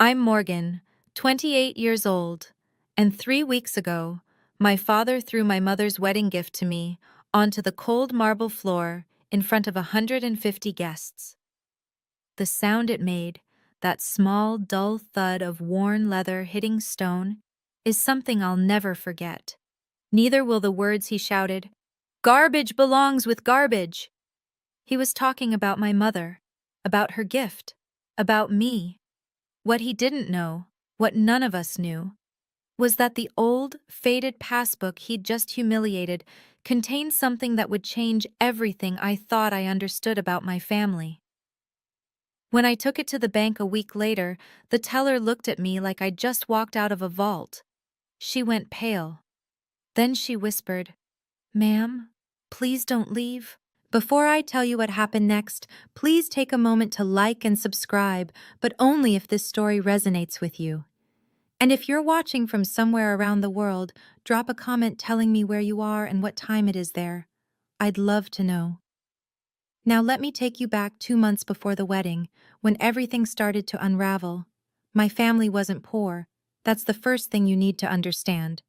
I'm Morgan, 28 years old, and 3 weeks ago, my father threw my mother's wedding gift to me onto the cold marble floor in front of 150 guests. The sound it made, that small, dull thud of worn leather hitting stone, is something I'll never forget. Neither will the words he shouted, "Garbage belongs with garbage." He was talking about my mother, about her gift, about me. What he didn't know, what none of us knew, was that the old, faded passbook he'd just humiliated contained something that would change everything I thought I understood about my family. When I took it to the bank a week later, the teller looked at me like I'd just walked out of a vault. She went pale. Then she whispered, "Ma'am, please don't leave." Before I tell you what happened next, please take a moment to like and subscribe, but only if this story resonates with you. And if you're watching from somewhere around the world, drop a comment telling me where you are and what time it is there. I'd love to know. Now let me take you back 2 months before the wedding, when everything started to unravel. My family wasn't poor. That's the first thing you need to understand.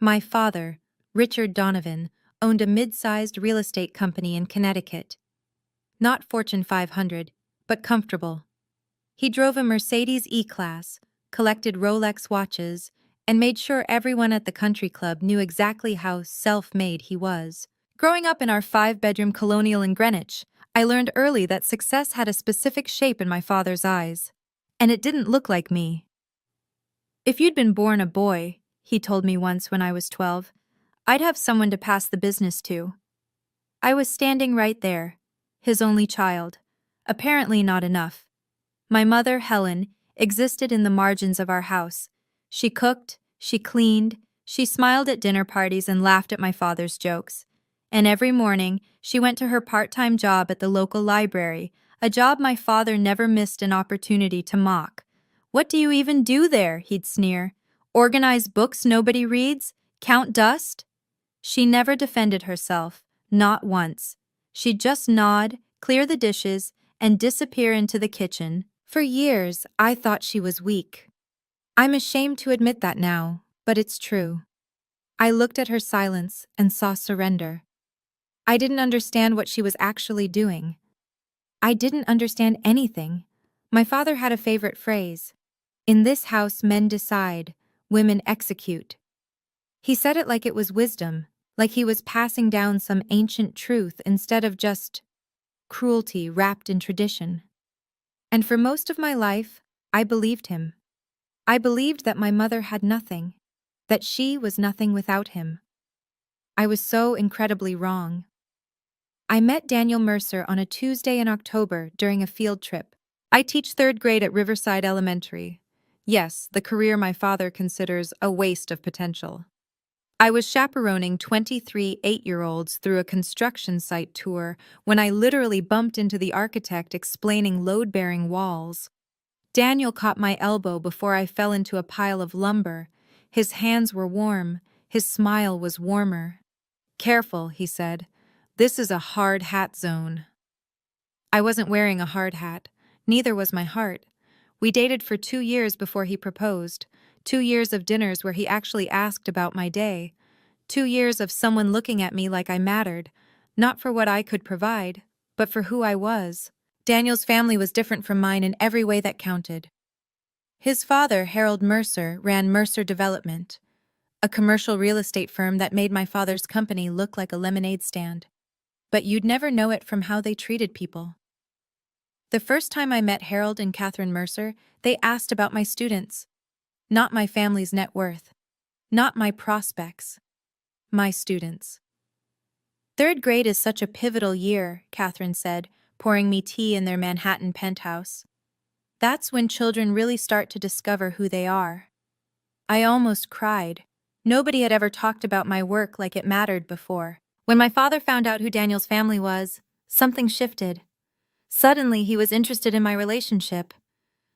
My father, Richard Donovan, owned a mid-sized real estate company in Connecticut. Not Fortune 500, but comfortable. He drove a Mercedes E-Class, collected Rolex watches, and made sure everyone at the country club knew exactly how self-made he was. Growing up in our 5-bedroom colonial in Greenwich, I learned early that success had a specific shape in my father's eyes, and it didn't look like me. "If you'd been born a boy," he told me once when I was 12, "I'd have someone to pass the business to." I was standing right there, his only child. Apparently not enough. My mother, Helen, existed in the margins of our house. She cooked, she cleaned, she smiled at dinner parties and laughed at my father's jokes. And every morning, she went to her part-time job at the local library, a job my father never missed an opportunity to mock. "What do you even do there?" he'd sneer. "Organize books nobody reads? Count dust?" She never defended herself, not once. She'd just nod, clear the dishes, and disappear into the kitchen. For years, I thought she was weak. I'm ashamed to admit that now, but it's true. I looked at her silence and saw surrender. I didn't understand what she was actually doing. I didn't understand anything. My father had a favorite phrase: "In this house, men decide, women execute." He said it like it was wisdom, like he was passing down some ancient truth instead of just cruelty wrapped in tradition. And for most of my life, I believed him. I believed that my mother had nothing, that she was nothing without him. I was so incredibly wrong. I met Daniel Mercer on a Tuesday in October during a field trip. I teach 3rd grade at Riverside Elementary. Yes, the career my father considers a waste of potential. I was chaperoning 23 8-year-olds through a construction site tour when I literally bumped into the architect explaining load-bearing walls. Daniel caught my elbow before I fell into a pile of lumber. His hands were warm, his smile was warmer. "Careful," he said. "This is a hard hat zone." I wasn't wearing a hard hat. Neither was my heart. We dated for 2 years before he proposed. 2 years of dinners where he actually asked about my day. 2 years of someone looking at me like I mattered, not for what I could provide, but for who I was. Daniel's family was different from mine in every way that counted. His father, Harold Mercer, ran Mercer Development, a commercial real estate firm that made my father's company look like a lemonade stand. But you'd never know it from how they treated people. The first time I met Harold and Catherine Mercer, they asked about my students. Not my family's net worth. Not my prospects. My students. "3rd grade is such a pivotal year," Catherine said, pouring me tea in their Manhattan penthouse. "That's when children really start to discover who they are." I almost cried. Nobody had ever talked about my work like it mattered before. When my father found out who Daniel's family was, something shifted. Suddenly, he was interested in my relationship.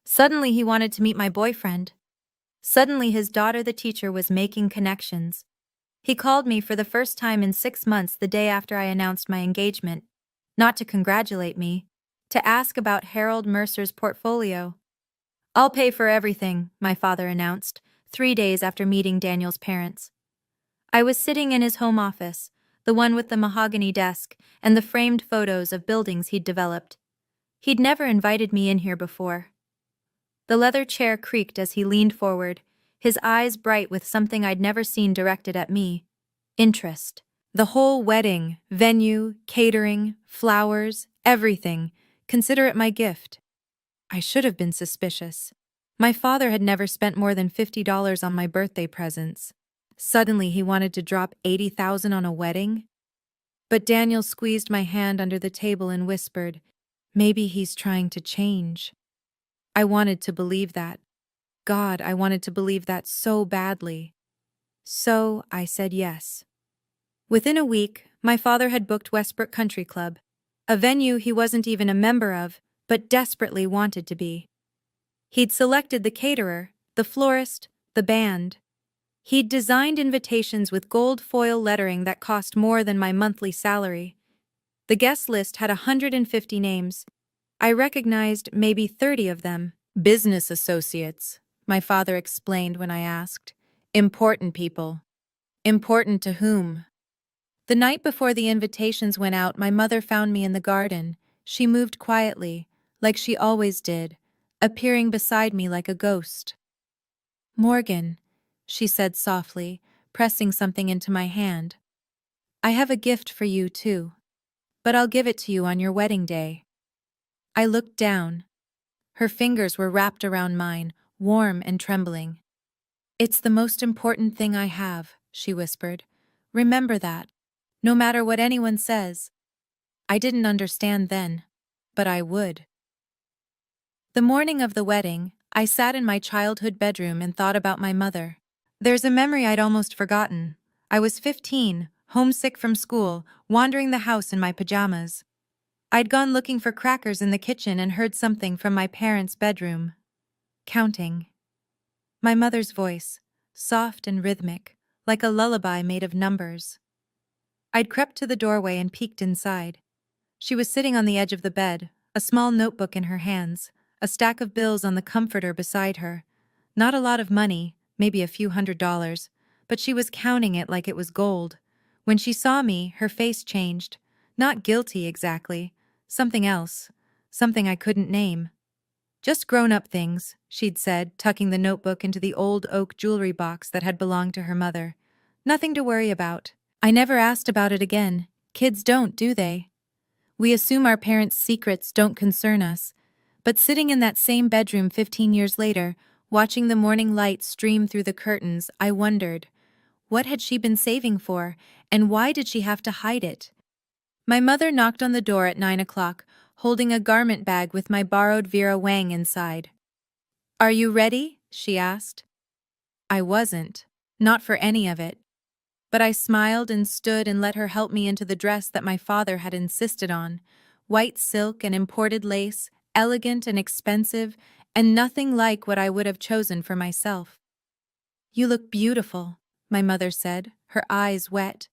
Suddenly, he wanted to meet my boyfriend. Suddenly, his daughter, the teacher, was making connections. He called me for the first time in 6 months the day after I announced my engagement, not to congratulate me, to ask about Harold Mercer's portfolio. "I'll pay for everything," my father announced, 3 days after meeting Daniel's parents. I was sitting in his home office, the one with the mahogany desk and the framed photos of buildings he'd developed. He'd never invited me in here before. The leather chair creaked as he leaned forward, his eyes bright with something I'd never seen directed at me: interest. The whole wedding, venue, catering, flowers, everything. Consider it my gift. I should have been suspicious. My father had never spent more than $50 on my birthday presents. Suddenly he wanted to drop $80,000 on a wedding? But Daniel squeezed my hand under the table and whispered, "Maybe he's trying to change." I wanted to believe that. God, I wanted to believe that so badly. So I said yes. Within a week, my father had booked Westbrook Country Club, a venue he wasn't even a member of, but desperately wanted to be. He'd selected the caterer, the florist, the band. He'd designed invitations with gold foil lettering that cost more than my monthly salary. The guest list had 150 names. I recognized maybe 30 of them. "Business associates," my father explained when I asked. "Important people." "Important to whom?" The night before the invitations went out, my mother found me in the garden. She moved quietly, like she always did, appearing beside me like a ghost. "Morgan," she said softly, pressing something into my hand. "I have a gift for you, too. But I'll give it to you on your wedding day." I looked down. Her fingers were wrapped around mine, warm and trembling. "It's the most important thing I have," she whispered. "Remember that, no matter what anyone says." I didn't understand then, but I would. The morning of the wedding, I sat in my childhood bedroom and thought about my mother. There's a memory I'd almost forgotten. I was 15, homesick from school, wandering the house in my pajamas. I'd gone looking for crackers in the kitchen and heard something from my parents' bedroom. Counting. My mother's voice, soft and rhythmic, like a lullaby made of numbers. I'd crept to the doorway and peeked inside. She was sitting on the edge of the bed, a small notebook in her hands, a stack of bills on the comforter beside her. Not a lot of money, maybe a few $100s, but she was counting it like it was gold. When she saw me, her face changed. Not guilty exactly, something else, something I couldn't name. "Just grown-up things," she'd said, tucking the notebook into the old oak jewelry box that had belonged to her mother. "Nothing to worry about." I never asked about it again. Kids don't, do they? We assume our parents' secrets don't concern us. But sitting in that same bedroom 15 years later, watching the morning light stream through the curtains, I wondered, what had she been saving for, and why did she have to hide it? My mother knocked on the door at 9 o'clock, holding a garment bag with my borrowed Vera Wang inside. "Are you ready?" she asked. I wasn't. Not for any of it. But I smiled and stood and let her help me into the dress that my father had insisted on. White silk and imported lace, elegant and expensive, and nothing like what I would have chosen for myself. "You look beautiful," my mother said, her eyes wet.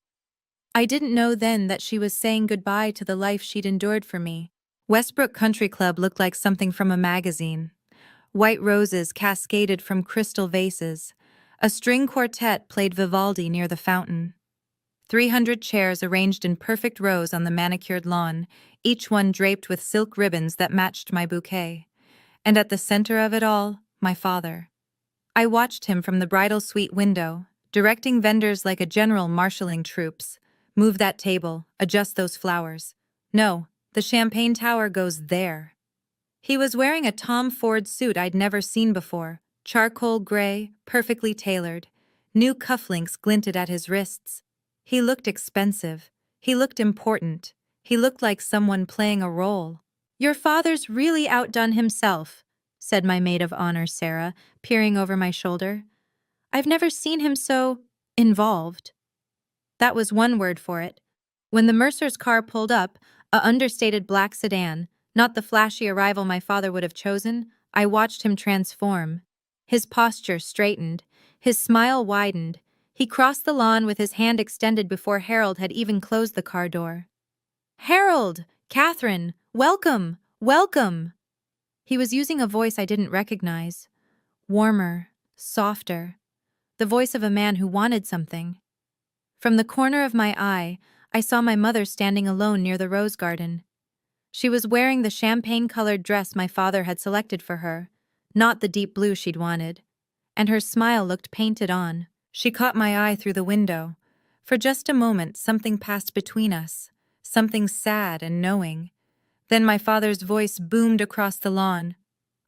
I didn't know then that she was saying goodbye to the life she'd endured for me. Westbrook Country Club looked like something from a magazine. White roses cascaded from crystal vases. A string quartet played Vivaldi near the fountain. 300 chairs arranged in perfect rows on the manicured lawn, each one draped with silk ribbons that matched my bouquet. And at the center of it all, my father. I watched him from the bridal suite window, directing vendors like a general marshalling troops. "Move that table, adjust those flowers. No, the champagne tower goes there." He was wearing a Tom Ford suit I'd never seen before, charcoal gray, perfectly tailored. New cufflinks glinted at his wrists. He looked expensive. He looked important. He looked like someone playing a role. "Your father's really outdone himself," said my maid of honor, Sarah, peering over my shoulder. "I've never seen him so involved." That was one word for it. When the Mercer's car pulled up, a understated black sedan, not the flashy arrival my father would have chosen, I watched him transform. His posture straightened. His smile widened. He crossed the lawn with his hand extended before Harold had even closed the car door. "Harold! Catherine! Welcome! Welcome!" He was using a voice I didn't recognize. Warmer, softer. The voice of a man who wanted something. From the corner of my eye, I saw my mother standing alone near the rose garden. She was wearing the champagne-colored dress my father had selected for her, not the deep blue she'd wanted. And her smile looked painted on. She caught my eye through the window. For just a moment, something passed between us, something sad and knowing. Then my father's voice boomed across the lawn.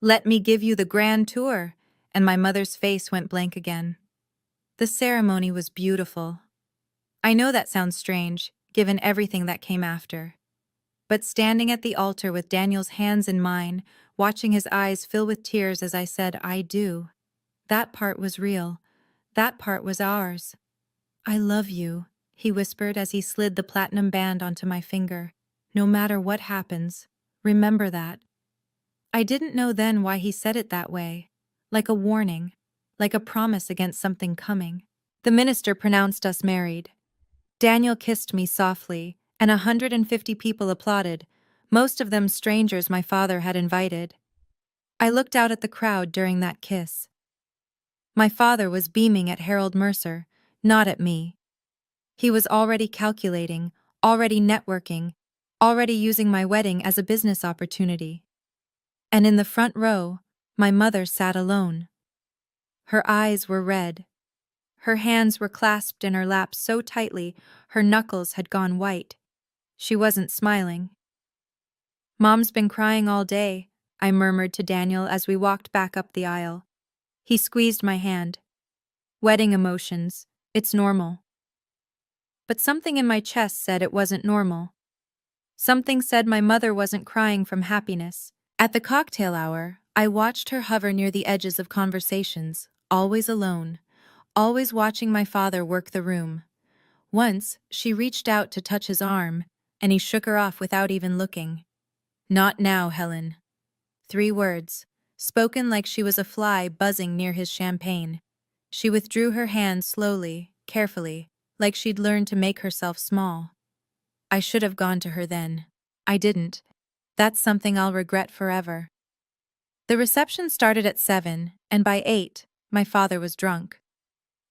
"Let me give you the grand tour," and my mother's face went blank again. The ceremony was beautiful. I know that sounds strange, given everything that came after. But standing at the altar with Daniel's hands in mine, watching his eyes fill with tears as I said, "I do," that part was real. That part was ours. "I love you," he whispered as he slid the platinum band onto my finger. "No matter what happens, remember that." I didn't know then why he said it that way. Like a warning, like a promise against something coming. The minister pronounced us married. Daniel kissed me softly, and 150 people applauded, most of them strangers my father had invited. I looked out at the crowd during that kiss. My father was beaming at Harold Mercer, not at me. He was already calculating, already networking, already using my wedding as a business opportunity. And in the front row, my mother sat alone. Her eyes were red. Her hands were clasped in her lap so tightly her knuckles had gone white. She wasn't smiling. "Mom's been crying all day," I murmured to Daniel as we walked back up the aisle. He squeezed my hand. "Wedding emotions. It's normal." But something in my chest said it wasn't normal. Something said my mother wasn't crying from happiness. At the cocktail hour, I watched her hover near the edges of conversations, always alone, always watching my father work the room. Once, she reached out to touch his arm, and he shook her off without even looking. "Not now, Helen." 3 words, spoken like she was a fly buzzing near his champagne. She withdrew her hand slowly, carefully, like she'd learned to make herself small. I should have gone to her then. I didn't. That's something I'll regret forever. The reception started at 7, and by 8, my father was drunk.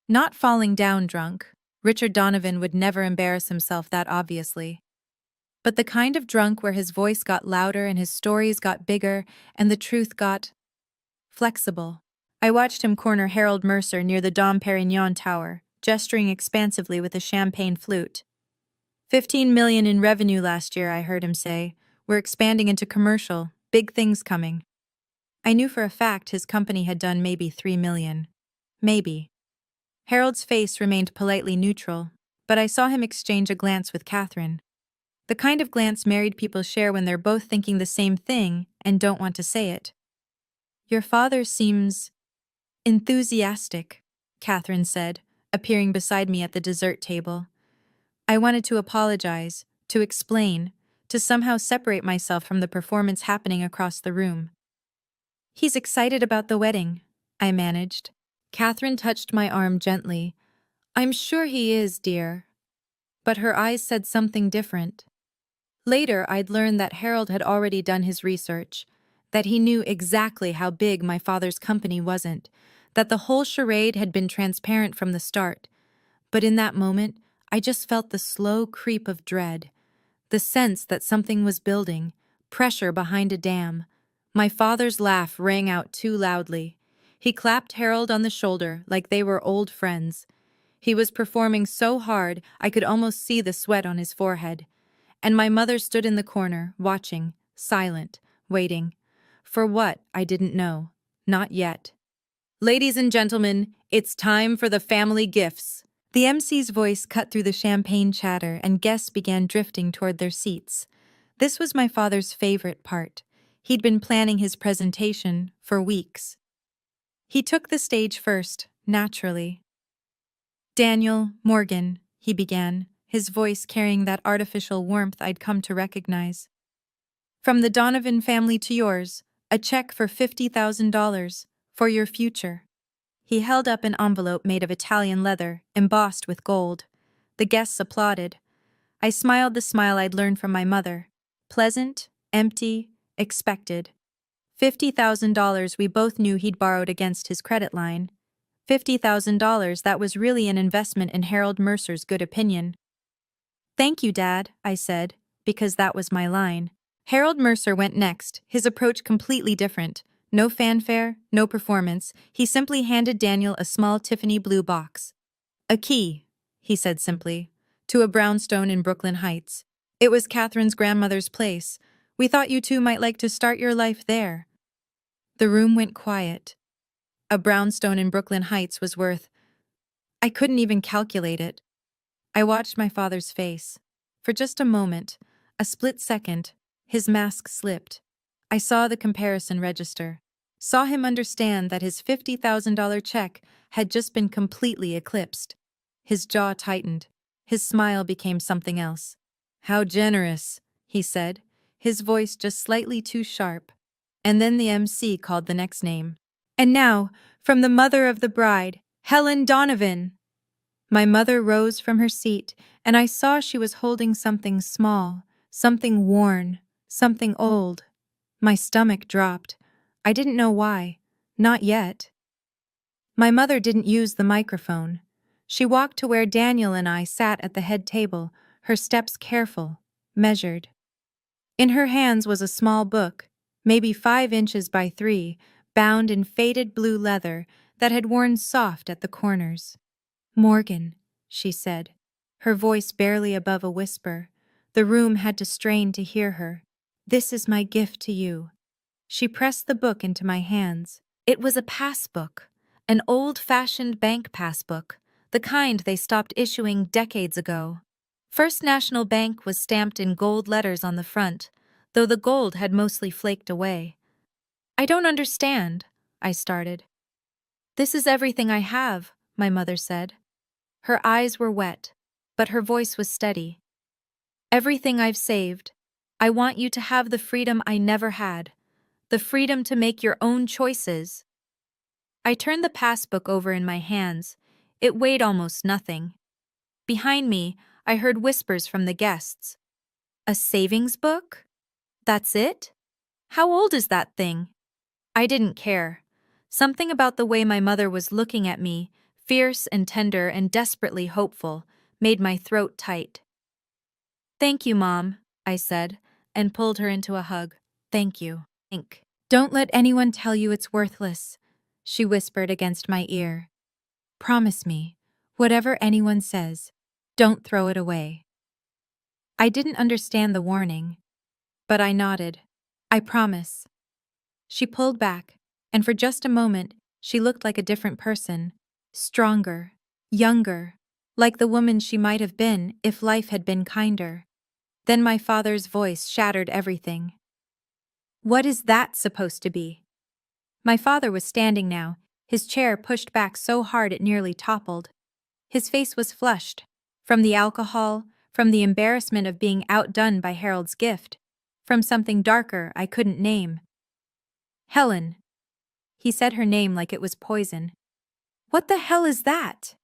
Not falling down drunk. Richard Donovan would never embarrass himself that obviously. But the kind of drunk where his voice got louder and his stories got bigger and the truth got flexible. I watched him corner Harold Mercer near the Dom Perignon Tower, gesturing expansively with a champagne flute. 15 million in revenue last year, I heard him say. We're expanding into commercial, big things coming. I knew for a fact his company had done maybe 3 million. Maybe. Harold's face remained politely neutral, but I saw him exchange a glance with Catherine. The kind of glance married people share when they're both thinking the same thing and don't want to say it. "Your father seems enthusiastic," Catherine said, appearing beside me at the dessert table. I wanted to apologize, to explain, to somehow separate myself from the performance happening across the room. "He's excited about the wedding," I managed. Catherine touched my arm gently. "I'm sure he is, dear." But her eyes said something different. Later, I'd learned that Harold had already done his research, that he knew exactly how big my father's company wasn't, that the whole charade had been transparent from the start. But in that moment, I just felt the slow creep of dread, the sense that something was building, pressure behind a dam. My father's laugh rang out too loudly. He clapped Harold on the shoulder like they were old friends. He was performing so hard I could almost see the sweat on his forehead. And my mother stood in the corner, watching, silent, waiting. For what, I didn't know. Not yet. "Ladies and gentlemen, it's time for the family gifts." The MC's voice cut through the champagne chatter and guests began drifting toward their seats. This was my father's favorite part. He'd been planning his presentation for weeks. He took the stage first, naturally. "Daniel, Morgan," he began, his voice carrying that artificial warmth I'd come to recognize. "From the Donovan family to yours, a check for $50,000 for your future." He held up an envelope made of Italian leather, embossed with gold. The guests applauded. I smiled the smile I'd learned from my mother. Pleasant, empty, expected. $50,000 we both knew he'd borrowed against his credit line. $50,000 that was really an investment in Harold Mercer's good opinion. "Thank you, Dad," I said, because that was my line. Harold Mercer went next, his approach completely different. No fanfare, no performance, he simply handed Daniel a small Tiffany blue box. "A key," he said simply, "to a brownstone in Brooklyn Heights. It was Catherine's grandmother's place. We thought you two might like to start your life there." The room went quiet. A brownstone in Brooklyn Heights was worth— I couldn't even calculate it. I watched my father's face. For just a moment, a split second, his mask slipped. I saw the comparison register. Saw him understand that his $50,000 check had just been completely eclipsed. His jaw tightened. His smile became something else. "How generous," he said, his voice just slightly too sharp. And then the MC called the next name. "And now, from the mother of the bride, Helen Donovan." My mother rose from her seat, and I saw she was holding something small, something worn, something old. My stomach dropped. I didn't know why. Not yet. My mother didn't use the microphone. She walked to where Daniel and I sat at the head table, her steps careful, measured. In her hands was a small book, maybe 5 inches by 3, bound in faded blue leather that had worn soft at the corners. "Morgan," she said, her voice barely above a whisper. The room had to strain to hear her. "This is my gift to you." She pressed the book into my hands. It was a passbook, an old-fashioned bank passbook, the kind they stopped issuing decades ago. First National Bank was stamped in gold letters on the front, though the gold had mostly flaked away. "I don't understand," I started. "This is everything I have," my mother said. Her eyes were wet, but her voice was steady. "Everything I've saved. I want you to have the freedom I never had. The freedom to make your own choices." I turned the passbook over in my hands. It weighed almost nothing. Behind me, I heard whispers from the guests. "A savings book? That's it? How old is that thing?" I didn't care. Something about the way my mother was looking at me, fierce and tender and desperately hopeful, made my throat tight. "Thank you, Mom," I said, and pulled her into a hug. "Thank you." "Don't let anyone tell you it's worthless," she whispered against my ear. "Promise me, whatever anyone says, don't throw it away." I didn't understand the warning, but I nodded. "I promise." She pulled back, and for just a moment, she looked like a different person. Stronger, younger, like the woman she might have been if life had been kinder. Then my father's voice shattered everything. "What is that supposed to be?" My father was standing now, his chair pushed back so hard it nearly toppled. His face was flushed, from the alcohol, from the embarrassment of being outdone by Harold's gift, from something darker I couldn't name. "Helen." He said her name like it was poison. "What the hell is that?"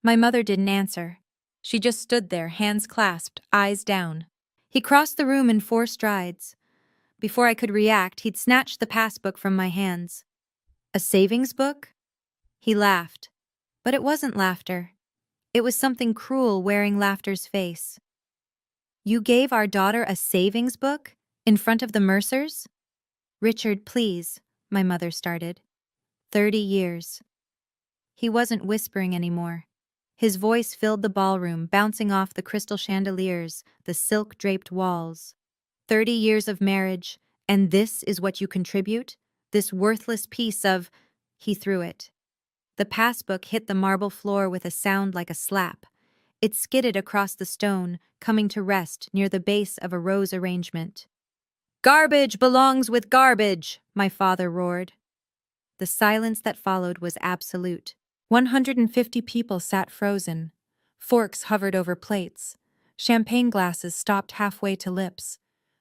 My mother didn't answer. She just stood there, hands clasped, eyes down. He crossed the room in 4 strides. Before I could react, he'd snatched the passbook from my hands. "A savings book?" He laughed. But it wasn't laughter. It was something cruel wearing laughter's face. "You gave our daughter a savings book? In front of the Mercers?" "Richard, please," my mother started. 30 years. He wasn't whispering anymore. His voice filled the ballroom, bouncing off the crystal chandeliers, the silk-draped walls. 30 years of marriage, and this is what you contribute? This worthless piece of— He threw it. The passbook hit the marble floor with a sound like a slap. It skidded across the stone, coming to rest near the base of a rose arrangement. "Garbage belongs with garbage," my father roared. The silence that followed was absolute. 150 people sat frozen. Forks hovered over plates. Champagne glasses stopped halfway to lips.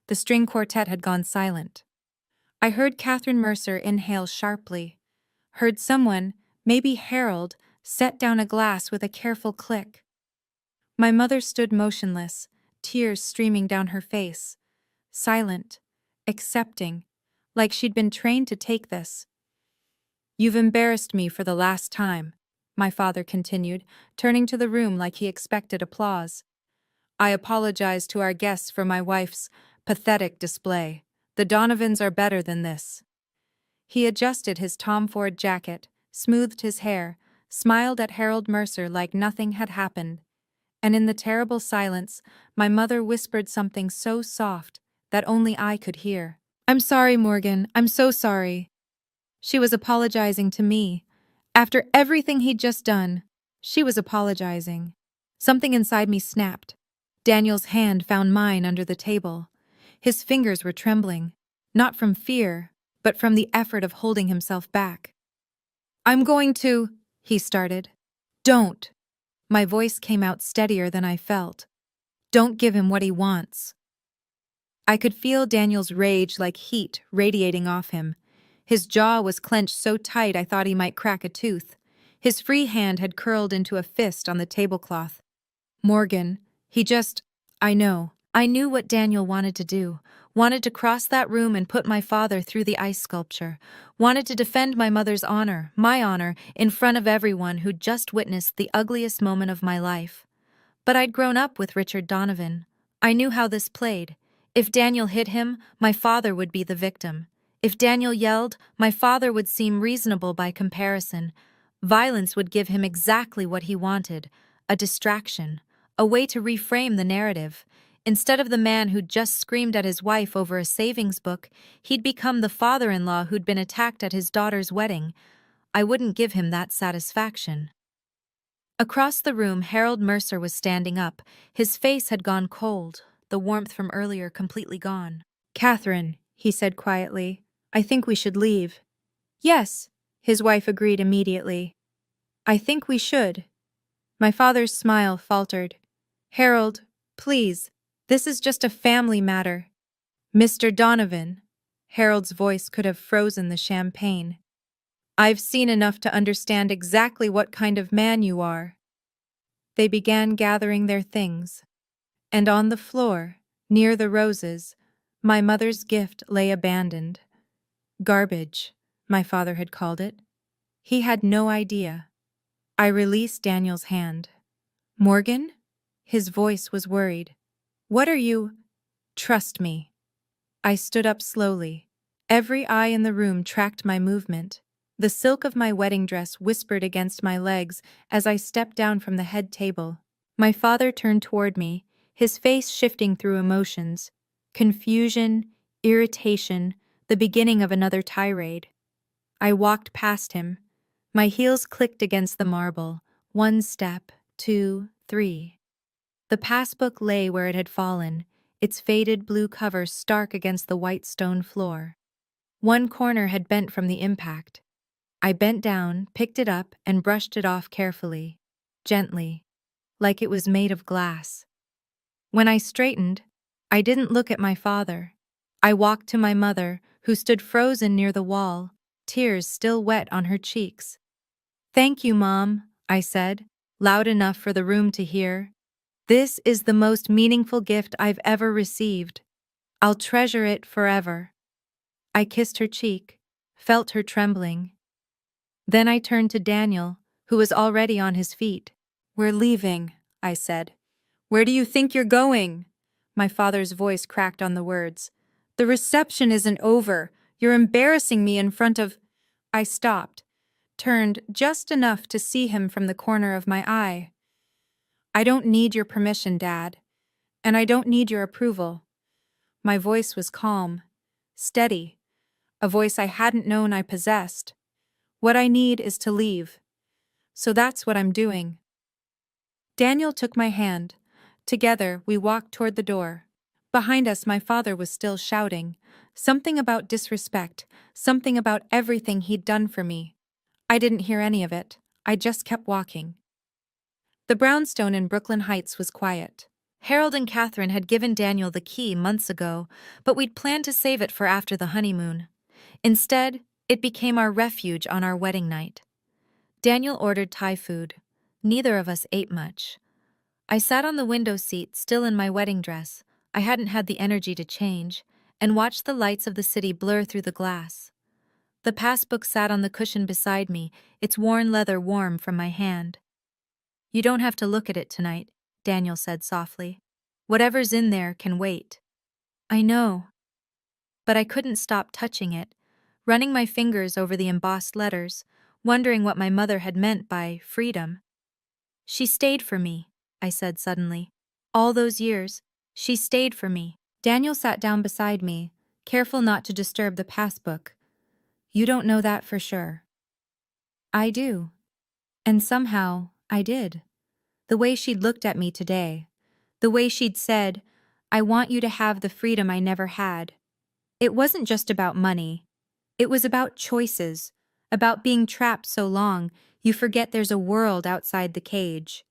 The string quartet had gone silent. I heard Catherine Mercer inhale sharply. Heard someone, maybe Harold, set down a glass with a careful click. My mother stood motionless, tears streaming down her face. Silent, accepting, like she'd been trained to take this. "You've embarrassed me for the last time," my father continued, turning to the room like he expected applause. "I apologize to our guests for my wife's pathetic display. The Donovans are better than this." He adjusted his Tom Ford jacket, smoothed his hair, smiled at Harold Mercer like nothing had happened. And in the terrible silence, my mother whispered something so soft that only I could hear. "I'm sorry, Morgan. I'm so sorry." She was apologizing to me. After everything he'd just done, she was apologizing. Something inside me snapped. Daniel's hand found mine under the table. His fingers were trembling, not from fear, but from the effort of holding himself back. "I'm going to," he started. "Don't." My voice came out steadier than I felt. "Don't give him what he wants." I could feel Daniel's rage like heat radiating off him. His jaw was clenched so tight I thought he might crack a tooth. His free hand had curled into a fist on the tablecloth. "Morgan, I know. I knew what Daniel wanted to do. Wanted to cross that room and put my father through the ice sculpture. Wanted to defend my mother's honor, my honor, in front of everyone who'd just witnessed the ugliest moment of my life. But I'd grown up with Richard Donovan. I knew how this played. If Daniel hit him, my father would be the victim. If Daniel yelled, my father would seem reasonable by comparison. Violence would give him exactly what he wanted, a distraction, a way to reframe the narrative. Instead of the man who'd just screamed at his wife over a savings book, he'd become the father-in-law who'd been attacked at his daughter's wedding. I wouldn't give him that satisfaction. Across the room, Harold Mercer was standing up. His face had gone cold, the warmth from earlier completely gone. "Catherine," he said quietly, "I think we should leave." "Yes," his wife agreed immediately. "I think we should." My father's smile faltered. "Harold, please, this is just a family matter." "Mr. Donovan," Harold's voice could have frozen the champagne. "I've seen enough to understand exactly what kind of man you are." They began gathering their things, and on the floor, near the roses, my mother's gift lay abandoned. Garbage, my father had called it. He had no idea. I released Daniel's hand. "Morgan?" His voice was worried. "What are you—" "Trust me." I stood up slowly. Every eye in the room tracked my movement. The silk of my wedding dress whispered against my legs as I stepped down from the head table. My father turned toward me, his face shifting through emotions. Confusion, irritation, the beginning of another tirade. I walked past him. My heels clicked against the marble. 1 step, 2, 3. The passbook lay where it had fallen, its faded blue cover stark against the white stone floor. One corner had bent from the impact. I bent down, picked it up, and brushed it off carefully, gently, like it was made of glass. When I straightened, I didn't look at my father. I walked to my mother, who stood frozen near the wall, tears still wet on her cheeks. "Thank you, Mom," I said, loud enough for the room to hear. "This is the most meaningful gift I've ever received. I'll treasure it forever." I kissed her cheek, felt her trembling. Then I turned to Daniel, who was already on his feet. "We're leaving," I said. "Where do you think you're going?" My father's voice cracked on the words. "The reception isn't over. You're embarrassing me in front of—" I stopped, turned just enough to see him from the corner of my eye. "I don't need your permission, Dad, and I don't need your approval." My voice was calm, steady, a voice I hadn't known I possessed. "What I need is to leave. So that's what I'm doing." Daniel took my hand. Together, we walked toward the door. Behind us, my father was still shouting. Something about disrespect, something about everything he'd done for me. I didn't hear any of it. I just kept walking. The brownstone in Brooklyn Heights was quiet. Harold and Catherine had given Daniel the key months ago, but we'd planned to save it for after the honeymoon. Instead, it became our refuge on our wedding night. Daniel ordered Thai food. Neither of us ate much. I sat on the window seat, still in my wedding dress. I hadn't had the energy to change, and watched the lights of the city blur through the glass. The passbook sat on the cushion beside me, its worn leather warm from my hand. "You don't have to look at it tonight," Daniel said softly. "Whatever's in there can wait." "I know." But I couldn't stop touching it, running my fingers over the embossed letters, wondering what my mother had meant by freedom. "She stayed for me," I said suddenly. "All those years, she stayed for me." Daniel sat down beside me, careful not to disturb the passbook. "You don't know that for sure." "I do." And somehow, I did. The way she'd looked at me today. The way she'd said, "I want you to have the freedom I never had." It wasn't just about money. It was about choices, about being trapped so long you forget there's a world outside the cage.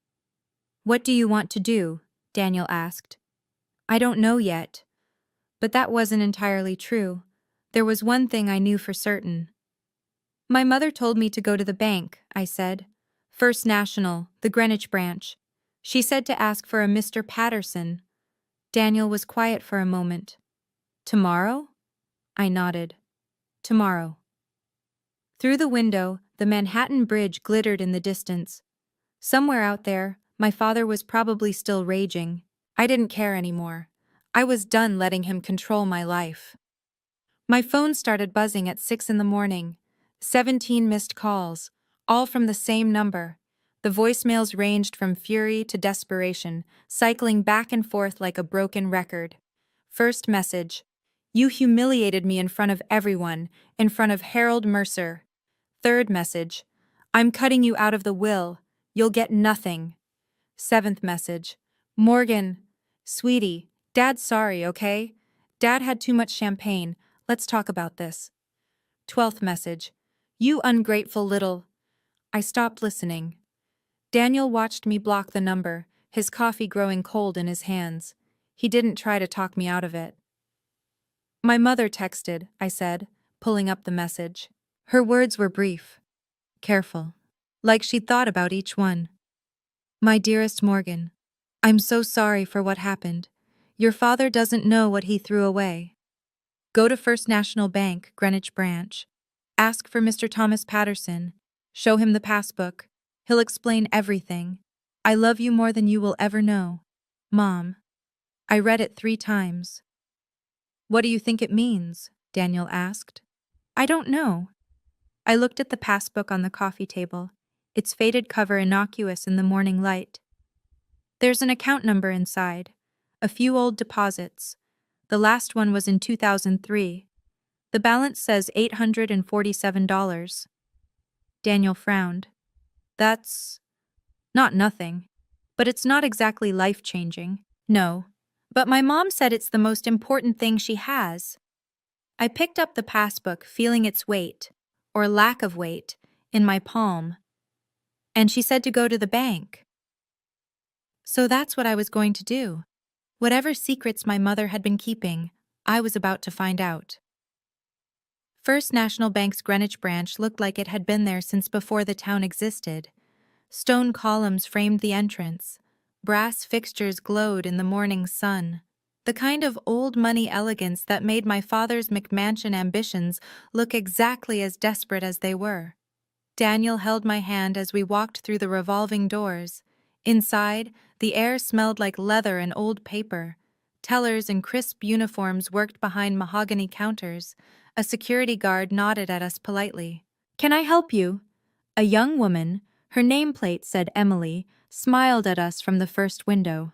"What do you want to do?" Daniel asked. "I don't know yet." But that wasn't entirely true. There was one thing I knew for certain. "My mother told me to go to the bank," I said. "First National, the Greenwich branch. She said to ask for a Mr. Patterson." Daniel was quiet for a moment. "Tomorrow?" I nodded. "Tomorrow." Through the window, the Manhattan Bridge glittered in the distance. Somewhere out there, my father was probably still raging. I didn't care anymore. I was done letting him control my life. My phone started buzzing at 6 in the morning. 17 missed calls, all from the same number. The voicemails ranged from fury to desperation, cycling back and forth like a broken record. First message: "You humiliated me in front of everyone, in front of Harold Mercer." Third message: "I'm cutting you out of the will. You'll get nothing." Seventh message: "Morgan, sweetie, Dad's sorry, okay? Dad had too much champagne. Let's talk about this." 12th message: "You ungrateful little—" I stopped listening. Daniel watched me block the number, his coffee growing cold in his hands. He didn't try to talk me out of it. "My mother texted," I said, pulling up the message. Her words were brief, careful, like she'd thought about each one. "My dearest Morgan, I'm so sorry for what happened. Your father doesn't know what he threw away. Go to First National Bank, Greenwich branch. Ask for Mr. Thomas Patterson. Show him the passbook. He'll explain everything. I love you more than you will ever know. Mom." I read it 3 times. "What do you think it means?" Daniel asked. "I don't know." I looked at the passbook on the coffee table, its faded cover innocuous in the morning light. "There's an account number inside, a few old deposits. The last one was in 2003. The balance says $847. Daniel frowned. "That's not nothing. But it's not exactly life-changing." "No. But my mom said it's the most important thing she has." I picked up the passbook, feeling its weight, or lack of weight, in my palm. "And she said to go to the bank." So that's what I was going to do. Whatever secrets my mother had been keeping, I was about to find out. First National Bank's Greenwich branch looked like it had been there since before the town existed. Stone columns framed the entrance. Brass fixtures glowed in the morning sun. The kind of old money elegance that made my father's McMansion ambitions look exactly as desperate as they were. Daniel held my hand as we walked through the revolving doors. Inside, the air smelled like leather and old paper. Tellers in crisp uniforms worked behind mahogany counters. A security guard nodded at us politely. "Can I help you?" A young woman, her nameplate said Emily, smiled at us from the first window.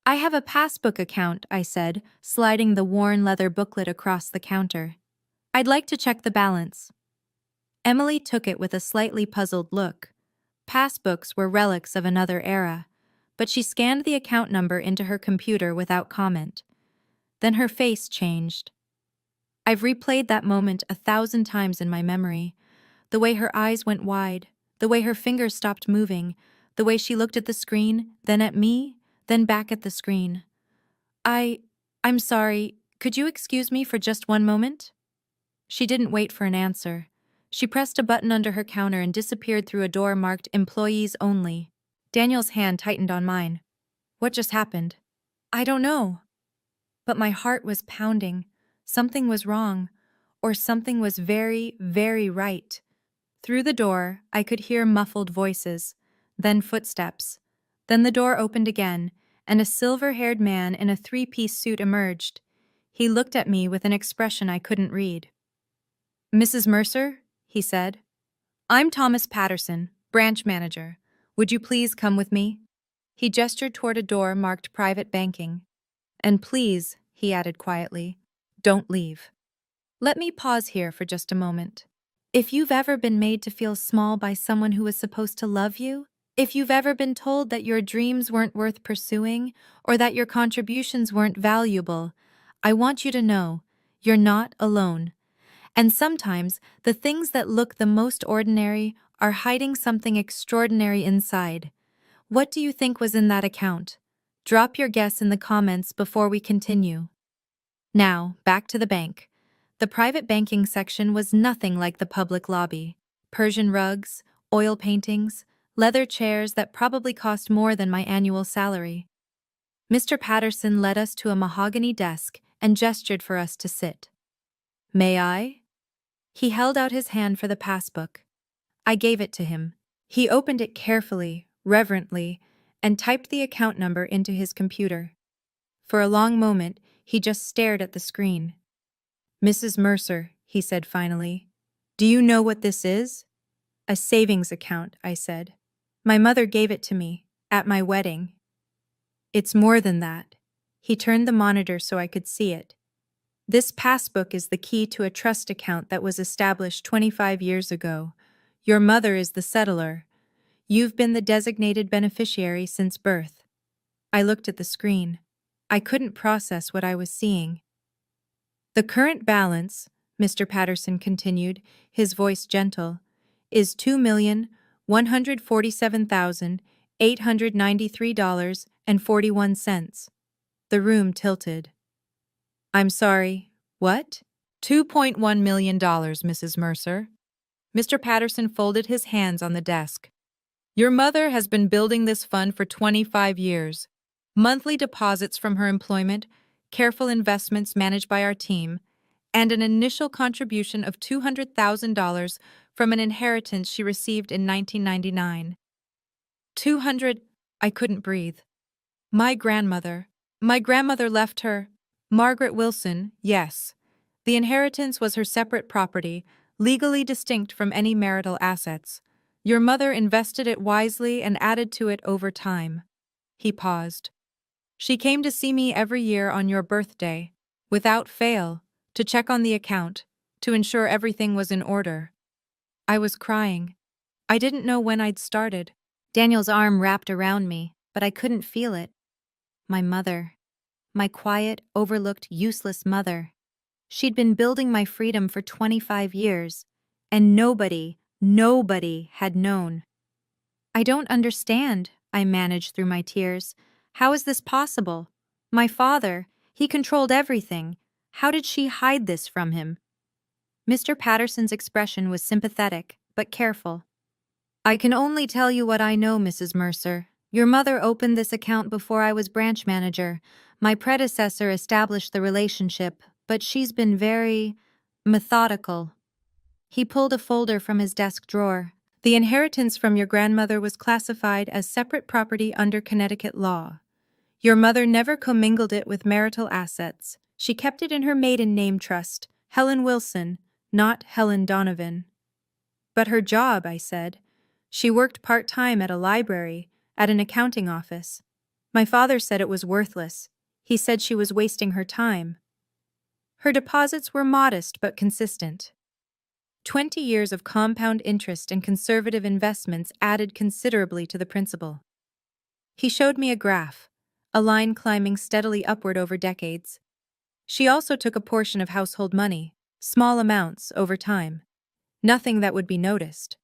"I have a Passbook account," I said, sliding the worn leather booklet across the counter. "I'd like to check the balance." Emily took it with a slightly puzzled look. Passbooks were relics of another era, but she scanned the account number into her computer without comment. Then her face changed. I've replayed that moment 1,000 times in my memory. The way her eyes went wide, the way her fingers stopped moving, the way she looked at the screen, then at me, then back at the screen. I'm sorry, could you excuse me for just one moment?" She didn't wait for an answer. She pressed a button under her counter and disappeared through a door marked "Employees Only." Daniel's hand tightened on mine. "What just happened?" "I don't know." But my heart was pounding. Something was wrong, or something was very, very right. Through the door, I could hear muffled voices, then footsteps. Then the door opened again, and a silver-haired man in a three-piece suit emerged. He looked at me with an expression I couldn't read. "Mrs. Mercer?" he said. "I'm Thomas Patterson, branch manager. Would you please come with me?" He gestured toward a door marked Private Banking. "And please," he added quietly, "don't leave." Let me pause here for just a moment. If you've ever been made to feel small by someone who was supposed to love you, if you've ever been told that your dreams weren't worth pursuing or that your contributions weren't valuable, I want you to know you're not alone. And sometimes the things that look the most ordinary are hiding something extraordinary inside. What do you think was in that account? Drop your guess in the comments before we continue. Now, back to the bank. The private banking section was nothing like the public lobby. Persian rugs, oil paintings, leather chairs that probably cost more than my annual salary. Mr. Patterson led us to a mahogany desk and gestured for us to sit. "May I?" He held out his hand for the passbook. I gave it to him. He opened it carefully, reverently, and typed the account number into his computer. For a long moment, he just stared at the screen. "Mrs. Mercer," he said finally, "do you know what this is?" "A savings account," I said. "My mother gave it to me, at my wedding." "It's more than that." He turned the monitor so I could see it. "This passbook is the key to a trust account that was established 25 years ago. Your mother is the settlor. You've been the designated beneficiary since birth." I looked at the screen. I couldn't process what I was seeing. "The current balance," Mr. Patterson continued, his voice gentle, "is $2,147,893.41. The room tilted. "I'm sorry, what?" $2.1 million, Mrs. Mercer. Mr. Patterson folded his hands on the desk. "Your mother has been building this fund for 25 years. Monthly deposits from her employment, careful investments managed by our team, and an initial contribution of $200,000 from an inheritance she received in 1999. 200, I couldn't breathe. My grandmother left her, Margaret Wilson, yes. The inheritance was her separate property, legally distinct from any marital assets. Your mother invested it wisely and added to it over time." He paused. "She came to see me every year on your birthday, without fail, to check on the account, to ensure everything was in order." I was crying. I didn't know when I'd started. Daniel's arm wrapped around me, but I couldn't feel it. My mother. My quiet, overlooked, useless mother. She'd been building my freedom for 25 years, and nobody had known. "I don't understand," I managed through my tears. "How is this possible? My father, he controlled everything. How did she hide this from him?" Mr. Patterson's expression was sympathetic, but careful. "I can only tell you what I know, Mrs. Mercer. Your mother opened this account before I was branch manager. My predecessor established the relationship, but she's been very methodical." He pulled a folder from his desk drawer. "The inheritance from your grandmother was classified as separate property under Connecticut law. Your mother never commingled it with marital assets. She kept it in her maiden name trust, Helen Wilson, not Helen Donovan." "But her job," I said. "She worked part-time at a library, at an accounting office. My father said it was worthless. He said she was wasting her time." "Her deposits were modest but consistent. 20 years of compound interest and conservative investments added considerably to the principal." He showed me a graph, a line climbing steadily upward over decades. "She also took a portion of household money, small amounts, over time. Nothing that would be noticed.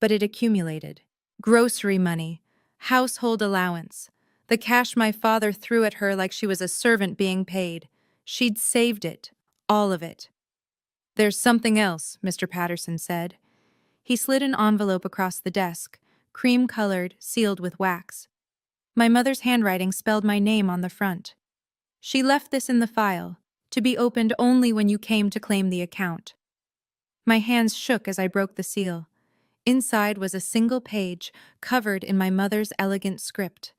But it accumulated. Grocery money, household allowance, the cash my father threw at her like she was a servant being paid. She'd saved it, all of it." "There's something else," Mr. Patterson said. He slid an envelope across the desk, cream-colored, sealed with wax. My mother's handwriting spelled my name on the front. "She left this in the file, to be opened only when you came to claim the account. My hands shook as I broke the seal. Inside was a single page, covered in my mother's elegant script.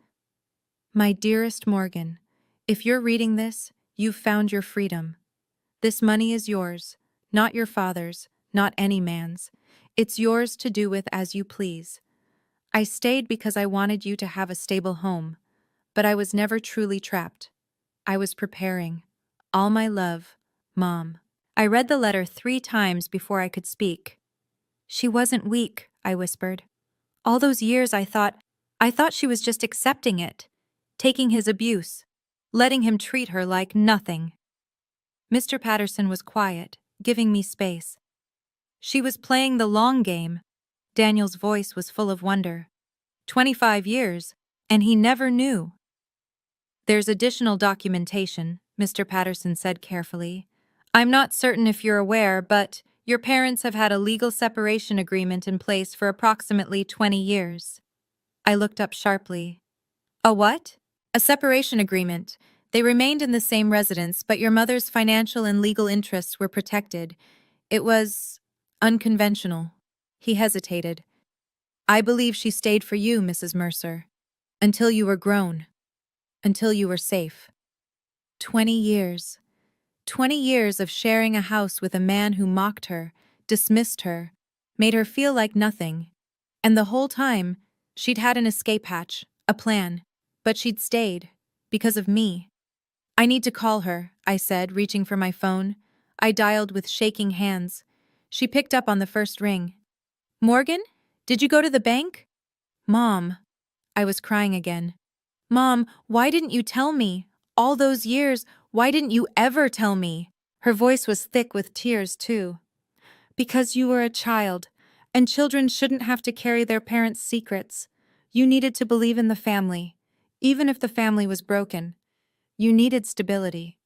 My dearest Morgan, if you're reading this, you've found your freedom. This money is yours, not your father's, not any man's. It's yours to do with as you please. I stayed because I wanted you to have a stable home, but I was never truly trapped. I was preparing. All my love, Mom. I read the letter 3 times before I could speak. She wasn't weak, I whispered. All those years I thought she was just accepting it, taking his abuse, letting him treat her like nothing. Mr. Patterson was quiet, giving me space. She was playing the long game. Daniel's voice was full of wonder. 25 years, and he never knew. There's additional documentation, Mr. Patterson said carefully. I'm not certain if you're aware, but your parents have had a legal separation agreement in place for approximately 20 years. I looked up sharply. A what? A separation agreement. They remained in the same residence, but your mother's financial and legal interests were protected. It was unconventional. He hesitated. I believe she stayed for you, Mrs. Mercer, until you were grown, until you were safe. 20 years. 20 years of sharing a house with a man who mocked her, dismissed her, made her feel like nothing. And the whole time, she'd had an escape hatch, a plan, but she'd stayed, because of me. I need to call her, I said, reaching for my phone. I dialed with shaking hands. She picked up on the first ring. Morgan? Did you go to the bank? Mom. I was crying again. Mom, why didn't you tell me? All those years, why didn't you ever tell me? Her voice was thick with tears, too. Because you were a child, and children shouldn't have to carry their parents' secrets. You needed to believe in the family, even if the family was broken. You needed stability.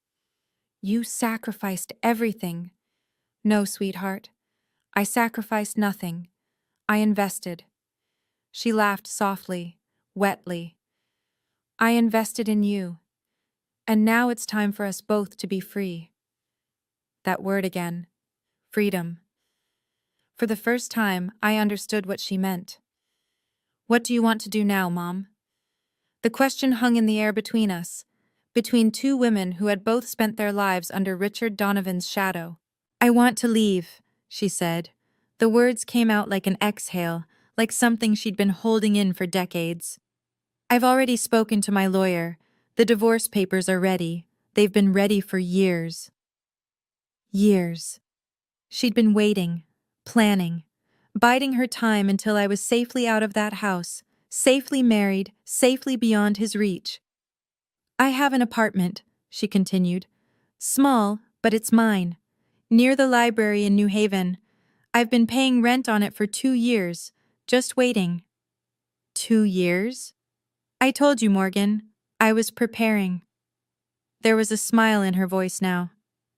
You sacrificed everything. No, sweetheart. I sacrificed nothing. I invested. She laughed softly, wetly. I invested in you. And now it's time for us both to be free. That word again. Freedom. For the first time, I understood what she meant. What do you want to do now, Mom? The question hung in the air between us, between 2 women who had both spent their lives under Richard Donovan's shadow. I want to leave, she said. The words came out like an exhale, like something she'd been holding in for decades. I've already spoken to my lawyer. The divorce papers are ready. They've been ready for years. Years. She'd been waiting, planning, biding her time until I was safely out of that house, safely married, safely beyond his reach. I have an apartment, she continued. Small, but it's mine. Near the library in New Haven. I've been paying rent on it for 2 years, just waiting. 2 years? I told you, Morgan. I was preparing. There was a smile in her voice now.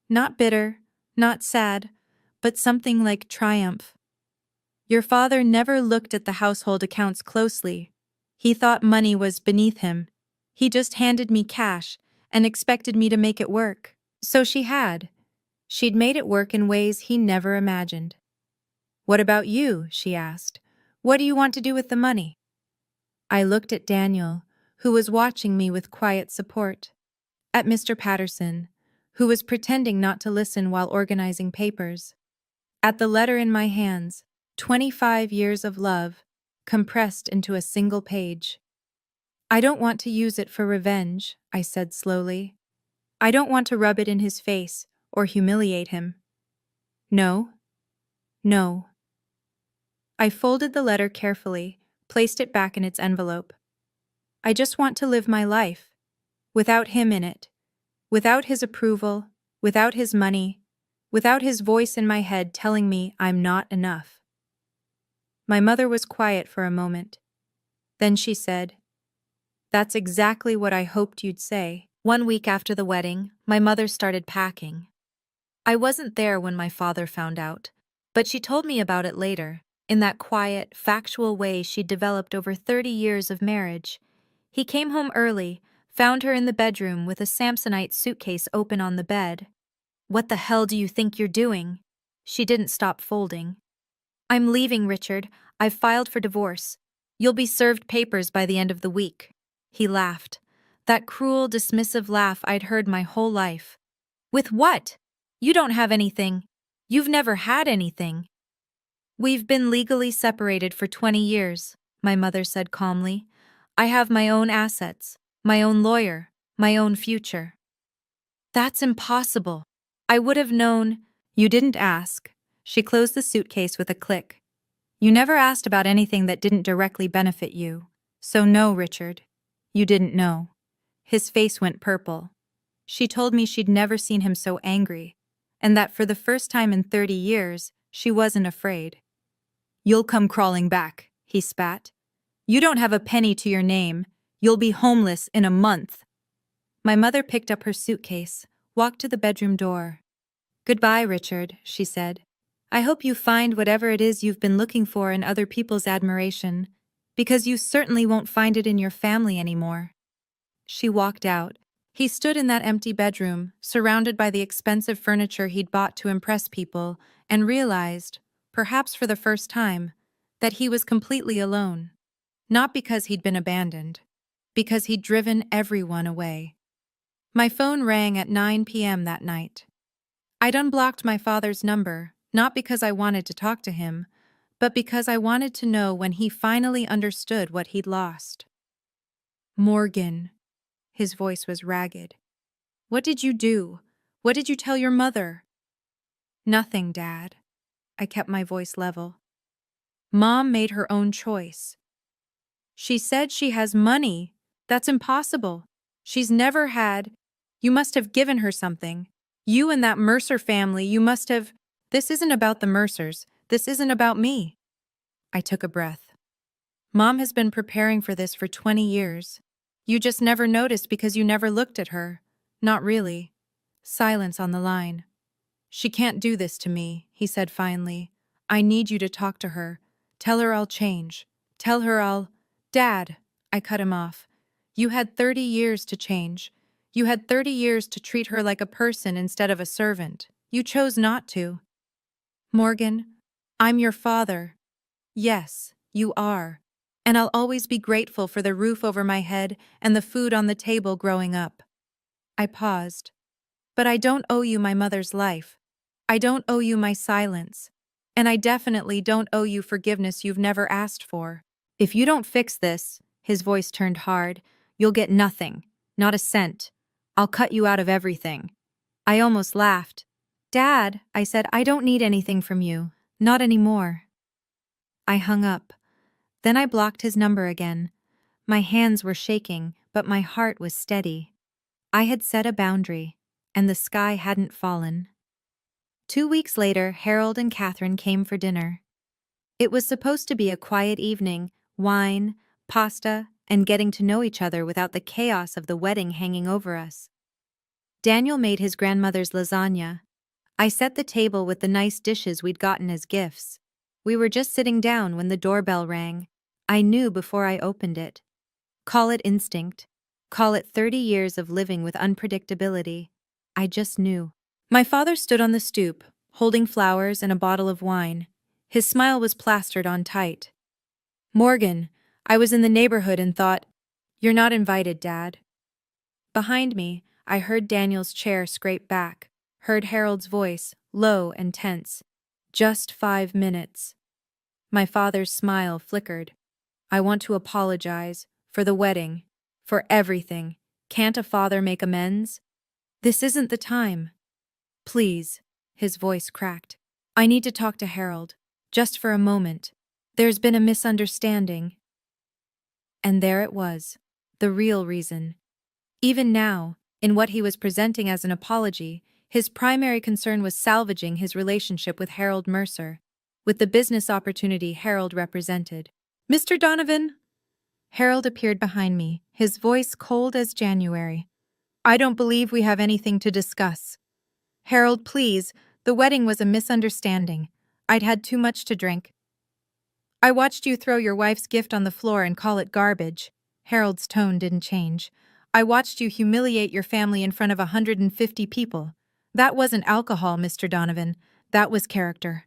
Not bitter, not sad, but something like triumph. Your father never looked at the household accounts closely. He thought money was beneath him. He just handed me cash and expected me to make it work. So she had. She'd made it work in ways he never imagined. What about you? She asked. What do you want to do with the money? I looked at Daniel, who was watching me with quiet support. At Mr. Patterson, who was pretending not to listen while organizing papers. At the letter in my hands, 25 years of love, compressed into a single page. I don't want to use it for revenge, I said slowly. I don't want to rub it in his face or humiliate him. No. No. I folded the letter carefully, placed it back in its envelope. I just want to live my life, without him in it, without his approval, without his money, without his voice in my head telling me I'm not enough. My mother was quiet for a moment. Then she said, That's exactly what I hoped you'd say. 1 week after the wedding, my mother started packing. I wasn't there when my father found out, but she told me about it later, in that quiet, factual way she'd developed over 30 years of marriage. He came home early, found her in the bedroom with a Samsonite suitcase open on the bed. What the hell do you think you're doing? She didn't stop folding. I'm leaving, Richard. I've filed for divorce. You'll be served papers by the end of the week. He laughed. That cruel, dismissive laugh I'd heard my whole life. With what? You don't have anything. You've never had anything. We've been legally separated for 20 years, my mother said calmly. I have my own assets, my own lawyer, my own future. That's impossible. I would have known. You didn't ask. She closed the suitcase with a click. You never asked about anything that didn't directly benefit you. So no, Richard. You didn't know. His face went purple. She told me she'd never seen him so angry, and that for the first time in 30 years, she wasn't afraid. You'll come crawling back, he spat. You don't have a penny to your name. You'll be homeless in a month. My mother picked up her suitcase, walked to the bedroom door. Goodbye, Richard, she said. I hope you find whatever it is you've been looking for in other people's admiration, because you certainly won't find it in your family anymore. She walked out. He stood in that empty bedroom, surrounded by the expensive furniture he'd bought to impress people, and realized, perhaps for the first time, that he was completely alone. Not because he'd been abandoned, because he'd driven everyone away. My phone rang at 9 p.m. that night. I'd unblocked my father's number, not because I wanted to talk to him, but because I wanted to know when he finally understood what he'd lost. Morgan. His voice was ragged. What did you do? What did you tell your mother? Nothing, Dad. I kept my voice level. Mom made her own choice. She said she has money. That's impossible. She's never had. You must have given her something. You and that Mercer family, you must have. This isn't about the Mercers. This isn't about me. I took a breath. Mom has been preparing for this for 20 years. You just never noticed because you never looked at her. Not really. Silence on the line. She can't do this to me, he said finally. I need you to talk to her. Tell her I'll change. Tell her I'll. Dad, I cut him off. You had 30 years to change. You had 30 years to treat her like a person instead of a servant. You chose not to. Morgan, I'm your father. Yes, you are. And I'll always be grateful for the roof over my head and the food on the table growing up. I paused. But I don't owe you my mother's life. I don't owe you my silence. And I definitely don't owe you forgiveness you've never asked for. If you don't fix this, his voice turned hard, you'll get nothing, not a cent. I'll cut you out of everything. I almost laughed. Dad, I said, I don't need anything from you. Not anymore. I hung up. Then I blocked his number again. My hands were shaking, but my heart was steady. I had set a boundary, and the sky hadn't fallen. 2 weeks later, Harold and Catherine came for dinner. It was supposed to be a quiet evening, wine, pasta, and getting to know each other without the chaos of the wedding hanging over us. Daniel made his grandmother's lasagna. I set the table with the nice dishes we'd gotten as gifts. We were just sitting down when the doorbell rang. I knew before I opened it. Call it instinct. Call it 30 years of living with unpredictability. I just knew. My father stood on the stoop, holding flowers and a bottle of wine. His smile was plastered on tight. Morgan, I was in the neighborhood and thought, you're not invited, Dad. Behind me, I heard Daniel's chair scrape back, heard Harold's voice, low and tense. Just 5 minutes. My father's smile flickered. I want to apologize, for the wedding, for everything. Can't a father make amends? This isn't the time. Please, his voice cracked. I need to talk to Harold, just for a moment. There's been a misunderstanding. And there it was, the real reason. Even now, in what he was presenting as an apology, his primary concern was salvaging his relationship with Harold Mercer, with the business opportunity Harold represented. Mr. Donovan? Harold appeared behind me, his voice cold as January. I don't believe we have anything to discuss. Harold, please, the wedding was a misunderstanding. I'd had too much to drink. I watched you throw your wife's gift on the floor and call it garbage. Harold's tone didn't change. I watched you humiliate your family in front of 150 people. That wasn't alcohol, Mr. Donovan. That was character.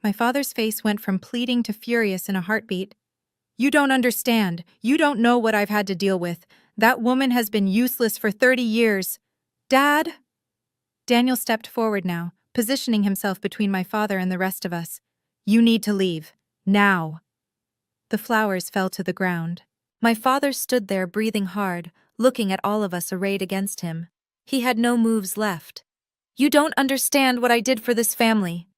My father's face went from pleading to furious in a heartbeat. You don't understand. You don't know what I've had to deal with. That woman has been useless for 30 years. Dad? Daniel stepped forward now, positioning himself between my father and the rest of us. You need to leave. Now. The flowers fell to the ground. My father stood there breathing hard, looking at all of us arrayed against him. He had no moves left. You don't understand what I did for this family.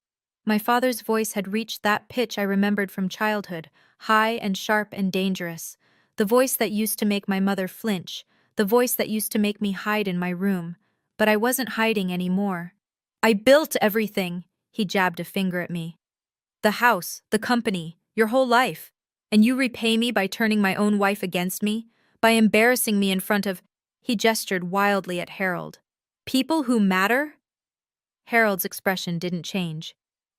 My father's voice had reached that pitch I remembered from childhood, high and sharp and dangerous. The voice that used to make my mother flinch, the voice that used to make me hide in my room. But I wasn't hiding anymore. I built everything, he jabbed a finger at me. The house, the company, your whole life. And you repay me by turning my own wife against me, by embarrassing me in front of... He gestured wildly at Harold. People who matter? Harold's expression didn't change.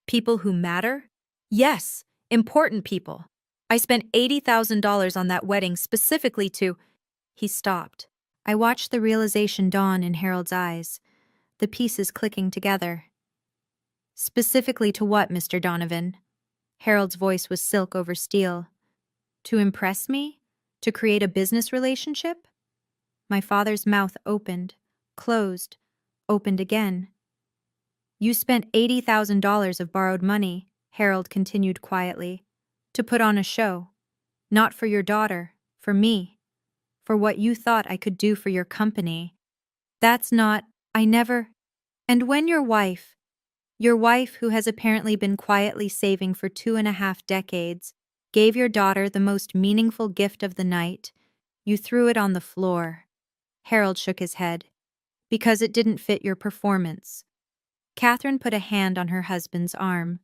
People who matter? Yes, important people. I spent $80,000 on that wedding specifically to... He stopped. I watched the realization dawn in Harold's eyes, the pieces clicking together. Specifically to what, Mr. Donovan? Harold's voice was silk over steel. To impress me? To create a business relationship? My father's mouth opened, closed, opened again. You spent $80,000 of borrowed money, Harold continued quietly, to put on a show. Not for your daughter, for me. For what you thought I could do for your company. That's not, I never... And when your wife who has apparently been quietly saving for 2.5 decades, gave your daughter the most meaningful gift of the night, you threw it on the floor. Harold shook his head. Because it didn't fit your performance. Catherine put a hand on her husband's arm.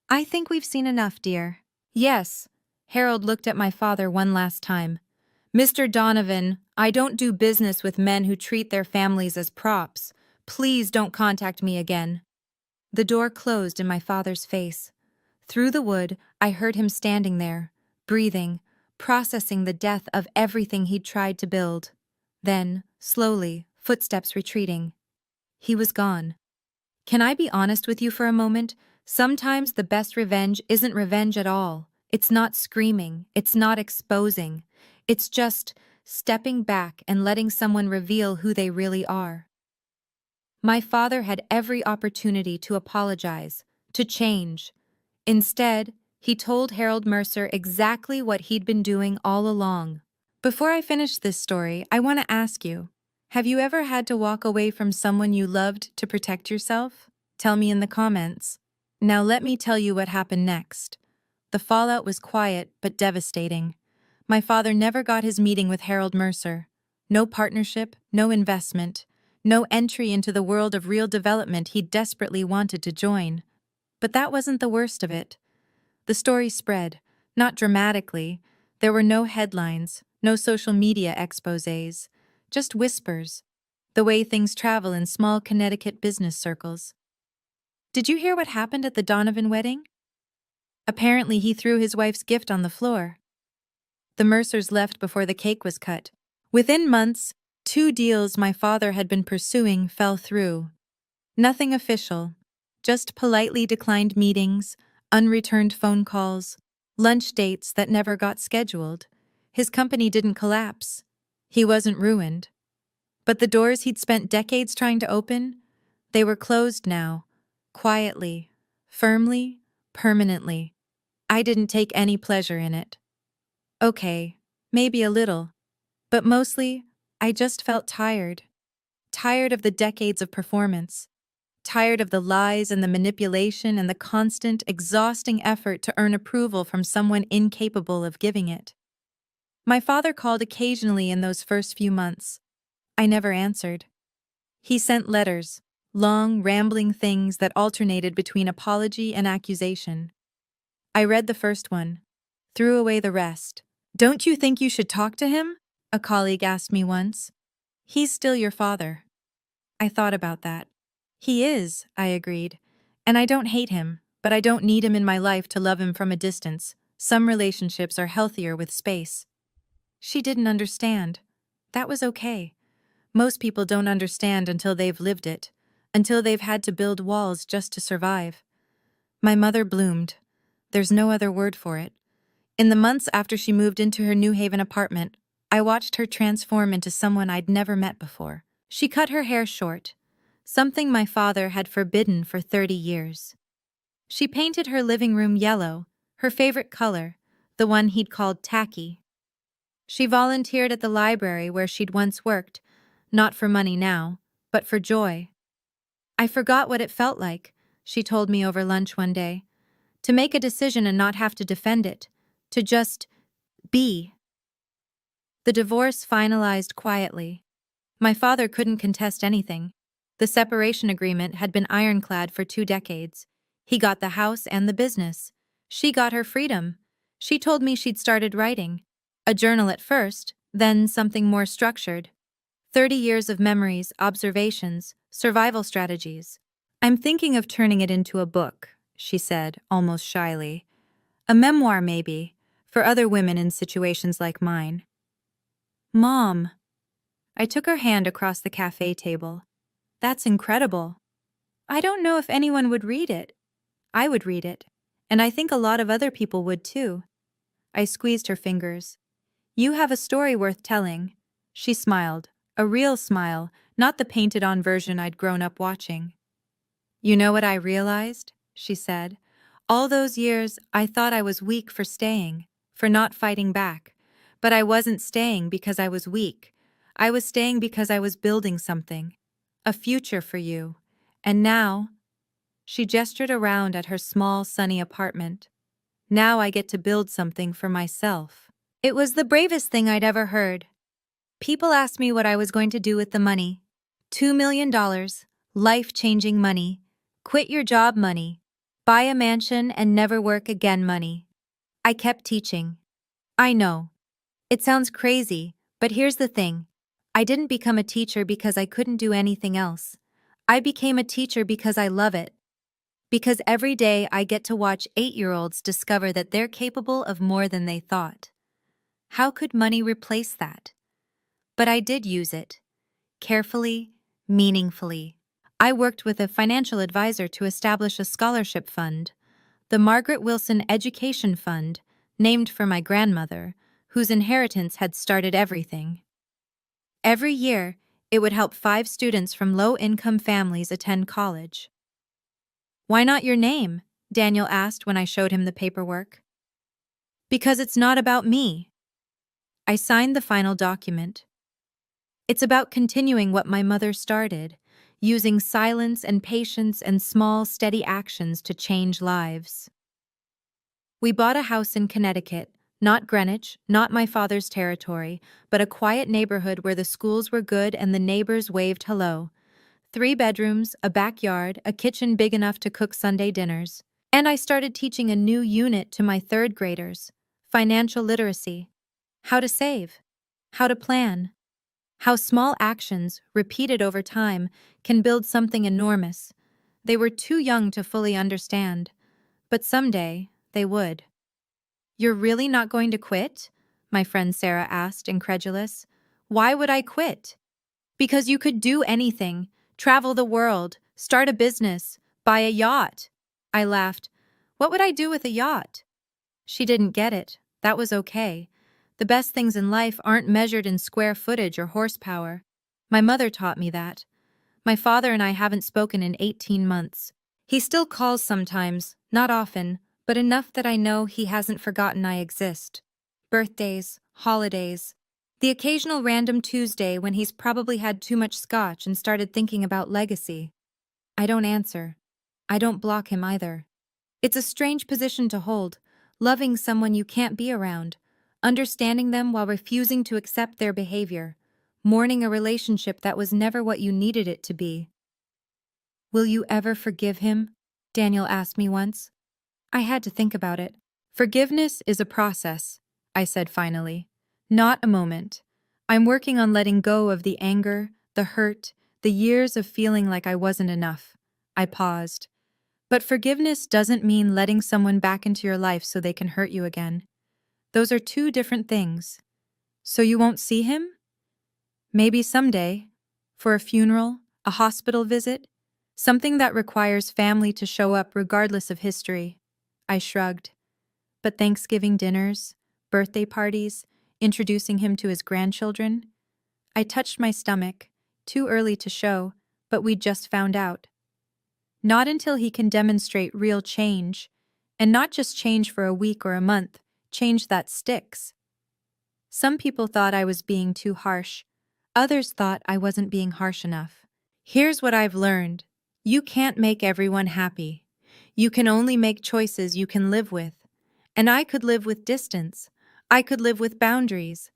I think we've seen enough, dear. Yes. Harold looked at my father one last time. Mr. Donovan, I don't do business with men who treat their families as props. Please don't contact me again. The door closed in my father's face. Through the wood, I heard him standing there, breathing, processing the death of everything he'd tried to build. Then, slowly, footsteps retreating. He was gone. Can I be honest with you for a moment? Sometimes the best revenge isn't revenge at all. It's not screaming. It's not exposing. It's just stepping back and letting someone reveal who they really are. My father had every opportunity to apologize, to change. Instead, he told Harold Mercer exactly what he'd been doing all along. Before I finish this story, I want to ask you, have you ever had to walk away from someone you loved to protect yourself? Tell me in the comments. Now let me tell you what happened next. The fallout was quiet but devastating. My father never got his meeting with Harold Mercer. No partnership, no investment, no entry into the world of real development he desperately wanted to join. But that wasn't the worst of it. The story spread, not dramatically. There were no headlines, no social media exposés, just whispers, the way things travel in small Connecticut business circles. Did you hear what happened at the Donovan wedding? Apparently he threw his wife's gift on the floor. The Mercers left before the cake was cut. Within months, 2 deals my father had been pursuing fell through. Nothing official, just politely declined meetings, unreturned phone calls, lunch dates that never got scheduled. His company didn't collapse. He wasn't ruined. But the doors he'd spent decades trying to open, they were closed now, quietly, firmly, permanently. I didn't take any pleasure in it. Okay, maybe a little, but mostly, I just felt tired. Tired of the decades of performance. Tired of the lies and the manipulation and the constant, exhausting effort to earn approval from someone incapable of giving it. My father called occasionally in those first few months. I never answered. He sent letters, long, rambling things that alternated between apology and accusation. I read the first one, threw away the rest. Don't you think you should talk to him? A colleague asked me once. He's still your father. I thought about that. He is, I agreed. And I don't hate him, but I don't need him in my life to love him from a distance. Some relationships are healthier with space. She didn't understand. That was okay. Most people don't understand until they've lived it, until they've had to build walls just to survive. My mother bloomed. There's no other word for it. In the months after she moved into her New Haven apartment, I watched her transform into someone I'd never met before. She cut her hair short, something my father had forbidden for 30 years. She painted her living room yellow, her favorite color, the one he'd called tacky. She volunteered at the library where she'd once worked, not for money now, but for joy. I forgot what it felt like, she told me over lunch one day, to make a decision and not have to defend it, to just be. The divorce finalized quietly. My father couldn't contest anything. The separation agreement had been ironclad for 2 decades. He got the house and the business. She got her freedom. She told me she'd started writing. A journal at first, then something more structured. 30 years of memories, observations, survival strategies. I'm thinking of turning it into a book, she said, almost shyly. A memoir, maybe, for other women in situations like mine. Mom. I took her hand across the cafe table. That's incredible. I don't know if anyone would read it. I would read it, and I think a lot of other people would too. I squeezed her fingers. You have a story worth telling. She smiled, a real smile, not the painted-on version I'd grown up watching. You know what I realized? She said. All those years, I thought I was weak for staying, for not fighting back. But I wasn't staying because I was weak. I was staying because I was building something. A future for you. And now, she gestured around at her small, sunny apartment. Now I get to build something for myself. It was the bravest thing I'd ever heard. People asked me what I was going to do with the money. $2 million, life-changing money, quit your job money, buy a mansion and never work again money. I kept teaching. I know. It sounds crazy, but here's the thing. I didn't become a teacher because I couldn't do anything else. I became a teacher because I love it. Because every day I get to watch 8-year-olds discover that they're capable of more than they thought. How could money replace that? But I did use it. Carefully, meaningfully. I worked with a financial advisor to establish a scholarship fund, the Margaret Wilson Education Fund, named for my grandmother, whose inheritance had started everything. Every year, it would help 5 students from low-income families attend college. Why not your name? Daniel asked when I showed him the paperwork. Because it's not about me. I signed the final document. It's about continuing what my mother started, using silence and patience and small, steady actions to change lives. We bought a house in Connecticut, not Greenwich, not my father's territory, but a quiet neighborhood where the schools were good and the neighbors waved hello. 3 bedrooms, a backyard, a kitchen big enough to cook Sunday dinners. And I started teaching a new unit to my 3rd graders, financial literacy. How to save. How to plan. How small actions, repeated over time, can build something enormous. They were too young to fully understand, but someday they would. You're really not going to quit? My friend Sarah asked, incredulous. Why would I quit? Because you could do anything, travel the world, start a business, buy a yacht. I laughed. What would I do with a yacht? She didn't get it. That was okay. The best things in life aren't measured in square footage or horsepower. My mother taught me that. My father and I haven't spoken in 18 months. He still calls sometimes, not often, but enough that I know he hasn't forgotten I exist. Birthdays, holidays, the occasional random Tuesday when he's probably had too much scotch and started thinking about legacy. I don't answer. I don't block him either. It's a strange position to hold, loving someone you can't be around, understanding them while refusing to accept their behavior, mourning a relationship that was never what you needed it to be. Will you ever forgive him? Daniel asked me once. I had to think about it. Forgiveness is a process, I said finally, not a moment. I'm working on letting go of the anger, the hurt, the years of feeling like I wasn't enough. I paused. But forgiveness doesn't mean letting someone back into your life so they can hurt you again. Those are 2 different things. So you won't see him? Maybe someday. For a funeral, a hospital visit. Something that requires family to show up regardless of history. I shrugged. But Thanksgiving dinners, birthday parties, introducing him to his grandchildren? I touched my stomach, too early to show, but we'd just found out. Not until he can demonstrate real change, and not just change for a week or a month, change that sticks. Some people thought I was being too harsh. Others thought I wasn't being harsh enough. Here's what I've learned. You can't make everyone happy. You can only make choices you can live with. And I could live with distance. I could live with boundaries.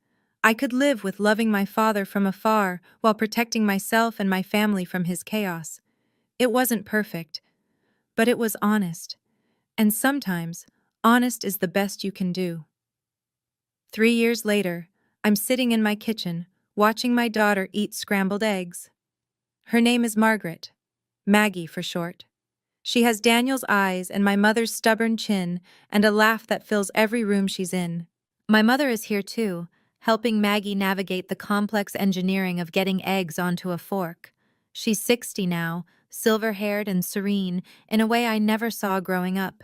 I could live with loving my father from afar while protecting myself and my family from his chaos. It wasn't perfect, but it was honest. And sometimes, honest is the best you can do. 3 years later, I'm sitting in my kitchen, watching my daughter eat scrambled eggs. Her name is Margaret, Maggie for short. She has Daniel's eyes and my mother's stubborn chin and a laugh that fills every room she's in. My mother is here too, helping Maggie navigate the complex engineering of getting eggs onto a fork. She's 60 now, silver-haired and serene, in a way I never saw growing up.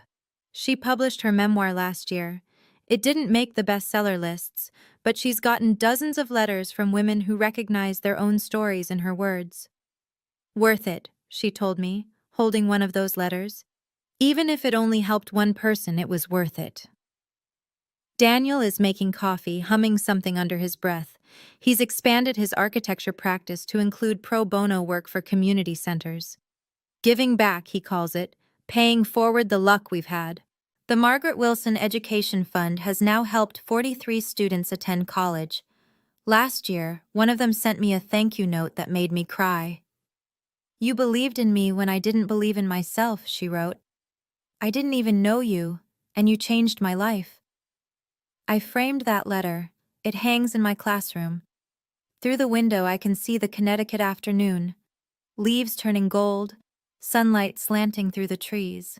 She published her memoir last year. It didn't make the bestseller lists, but she's gotten dozens of letters from women who recognize their own stories in her words. Worth it, she told me, holding one of those letters. Even if it only helped one person, it was worth it. Daniel is making coffee, humming something under his breath. He's expanded his architecture practice to include pro bono work for community centers. Giving back, he calls it, paying forward the luck we've had. The Margaret Wilson Education Fund has now helped 43 students attend college. Last year, one of them sent me a thank you note that made me cry. "You believed in me when I didn't believe in myself," she wrote. "I didn't even know you, and you changed my life." I framed that letter. It hangs in my classroom. Through the window I can see the Connecticut afternoon, leaves turning gold, sunlight slanting through the trees.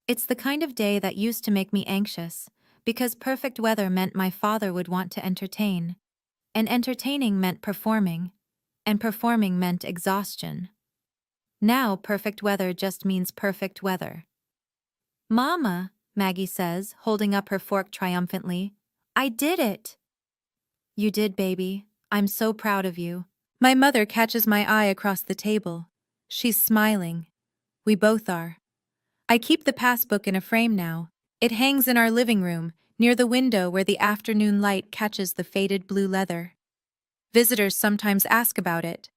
It's the kind of day that used to make me anxious, because perfect weather meant my father would want to entertain, and entertaining meant performing, and performing meant exhaustion. Now perfect weather just means perfect weather. "Mama," Maggie says, holding up her fork triumphantly, "I did it." "You did, baby. I'm so proud of you." My mother catches my eye across the table. She's smiling. We both are. I keep the passbook in a frame now. It hangs in our living room, near the window where the afternoon light catches the faded blue leather. Visitors sometimes ask about it.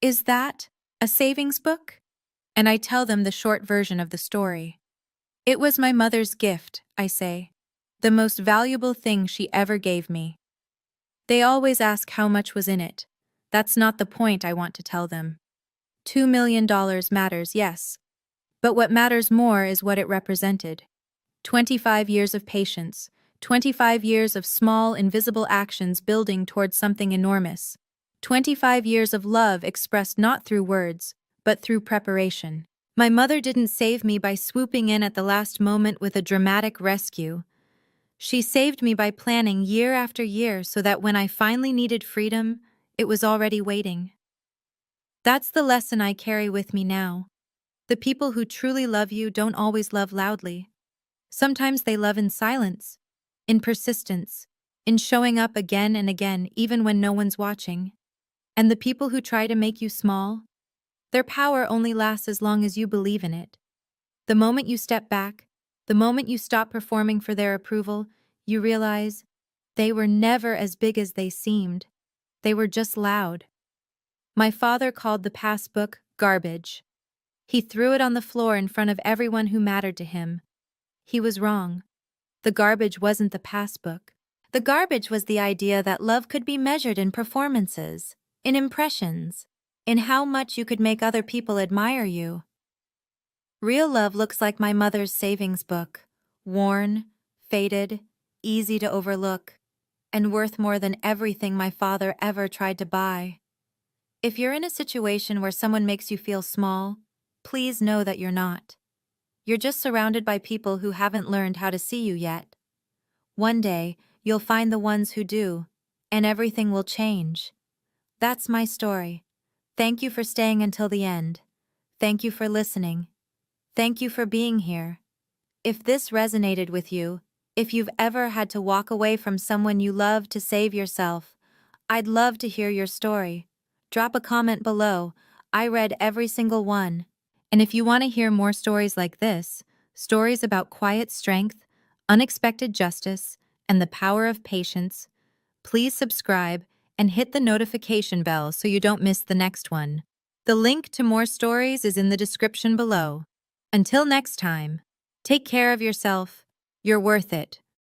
"Is that a savings book?" And I tell them the short version of the story. "It was my mother's gift," I say. "The most valuable thing she ever gave me." They always ask how much was in it. That's not the point I want to tell them. $2 million matters, yes. But what matters more is what it represented. 25 years of patience, 25 years of small, invisible actions building towards something enormous. 25 years of love expressed not through words, but through preparation. My mother didn't save me by swooping in at the last moment with a dramatic rescue. She saved me by planning year after year so that when I finally needed freedom, it was already waiting. That's the lesson I carry with me now. The people who truly love you don't always love loudly. Sometimes they love in silence, in persistence, in showing up again and again even when no one's watching. And the people who try to make you small, their power only lasts as long as you believe in it. The moment you step back, the moment you stop performing for their approval, you realize they were never as big as they seemed. They were just loud. My father called the passbook garbage. He threw it on the floor in front of everyone who mattered to him. He was wrong. The garbage wasn't the passbook. The garbage was the idea that love could be measured in performances, in impressions, in how much you could make other people admire you. Real love looks like my mother's savings book, worn, faded, easy to overlook, and worth more than everything my father ever tried to buy. If you're in a situation where someone makes you feel small, please know that you're not. You're just surrounded by people who haven't learned how to see you yet. One day, you'll find the ones who do, and everything will change. That's my story. Thank you for staying until the end. Thank you for listening. Thank you for being here. If this resonated with you, if you've ever had to walk away from someone you love to save yourself, I'd love to hear your story. Drop a comment below. I read every single one. And if you want to hear more stories like this, stories about quiet strength, unexpected justice, and the power of patience, please subscribe and hit the notification bell so you don't miss the next one. The link to more stories is in the description below. Until next time, take care of yourself. You're worth it.